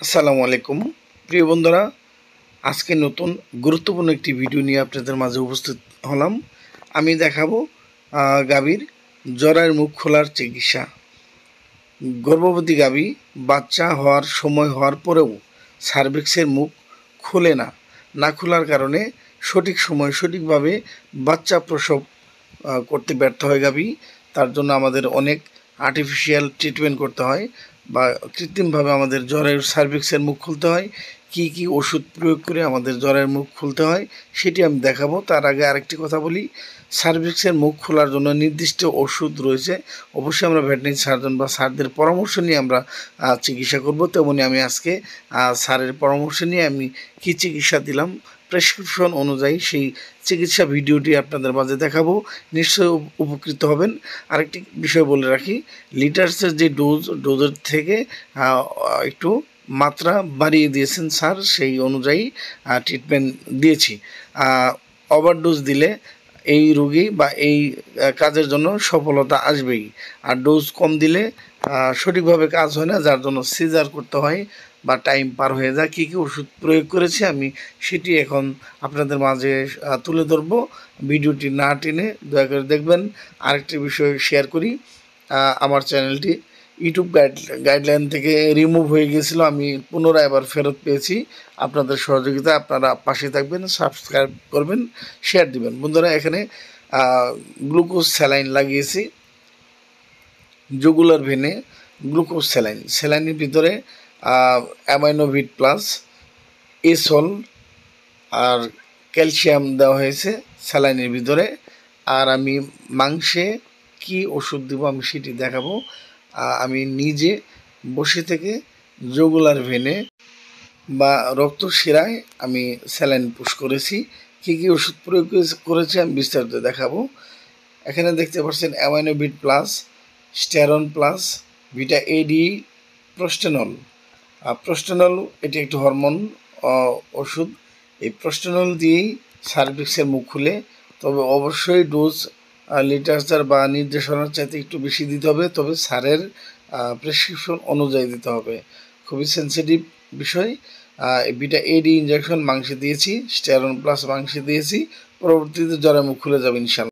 আসসালামু আলাইকুম প্রিয় বন্ধুরা, আজকে নতুন গুরুত্বপূর্ণ একটি ভিডিও নিয়ে আপনাদের মাঝে উপস্থিত হলাম। আমি দেখাবো গাভীর জরায়ুর মুখ খোলার চিকিৎসা। গর্ভবতী গাভী বাচ্চা হওয়ার সময় হওয়ার পরেও সার্ভিক্সের মুখ খোলে না খোলার কারণে সঠিক সময় সঠিকভাবে বাচ্চা প্রসব করতে ব্যর্থ হয় গাভী। তার জন্য আমাদের অনেক আর্টিফিশিয়াল ট্রিটমেন্ট করতে হয় বা কৃত্রিমভাবে আমাদের জরায়ুর সার্ভিক্সের মুখ খুলতে হয়। কি কি ওষুধ প্রয়োগ করে আমাদের জরায়ুর মুখ খুলতে হয় সেটি আমি দেখাবো। তার আগে আরেকটি কথা বলি, সার্ভিক্সের মুখ খোলার জন্য নির্দিষ্ট ওষুধ রয়েছে। অবশ্যই আমরা ভেটেরিনারি সার্জন বা স্যারদের পরামর্শ নিয়ে আমরা চিকিৎসা করব। তেমনি আমি আজকে স্যারের পরামর্শ নিয়ে আমি কী চিকিৎসা দিলাম প্রেসক্রিপশন অনুযায়ী সেই চিকিৎসা ভিডিওটি আপনাদের মাঝে দেখাবো। নিশ্চয়ই উপকৃত হবেন। আরেকটি বিষয় বলে রাখি, লিটার্সের যে ডোজের থেকে একটু মাত্রা বাড়িয়ে দিয়েছেন স্যার, সেই অনুযায়ী ট্রিটমেন্ট দিয়েছি। ওভারডোজ দিলে এই রোগী বা এই কাজের জন্য সফলতা আসবেই, আর ডোজ কম দিলে সঠিকভাবে কাজ হয় না, যার জন্য সিজার করতে হয় বা টাইম পার হয়ে যায়। কী কী ওষুধ প্রয়োগ করেছি আমি সেটি এখন আপনাদের মাঝে তুলে ধরবো। ভিডিওটি না টেনে দয়া করে দেখবেন। আরেকটি বিষয় শেয়ার করি, আমার চ্যানেলটি ইউটিউব গাইডলাইন থেকে রিমুভ হয়ে গিয়েছিল, আমি পুনরায় আবার ফেরত পেয়েছি। আপনাদের সহযোগিতা, আপনারা পাশে থাকবেন, সাবস্ক্রাইব করবেন, শেয়ার দিবেন। বন্ধুরা, এখানে গ্লুকোজ স্যালাইন লাগিয়েছি, জুগুলার ভেনে গ্লুকোজ স্যালাইনের ভিতরে অ্যামাইনোভিট প্লাস এসল আর ক্যালসিয়াম দেওয়া হয়েছে স্যালাইনের ভিতরে। আর আমি মাংসে কি ওষুধ দেবো আমি সেটি দেখাবো। আমি নিজে বসে থেকে জুগুলার ভেনে বা রক্ত শিরায় আমি স্যালাইন পুশ করেছি। কী কী ওষুধ প্রয়োগ করেছি আমি বিস্তারিত দেখাবো। এখানে দেখতে পাচ্ছেন অ্যামাইনোভিট প্লাস, স্টেরন প্লাস, ভিটা এডি, প্রোস্টেনল। প্রোস্টেনল এটি একটি হরমোন ওষুধ। এই প্রোস্টেনল দিয়েই সার্ভিক্সের মুখ খুলে, তবে অবশ্যই ডোজ লিটারেচার বা নির্দেশনার চাইতে একটু বেশি দিতে হবে, তবে স্যারের প্রেসক্রিপশন অনুযায়ী দিতে হবে। খুবই সেন্সিটিভ বিষয়। ভিটা এডি ইঞ্জেকশন মাংসে দিয়েছি, স্টেরন প্লাস মাংসে দিয়েছি। পরবর্তীতে জ্বরে মুখ খুলে যাবে ইনশাল্লাহ।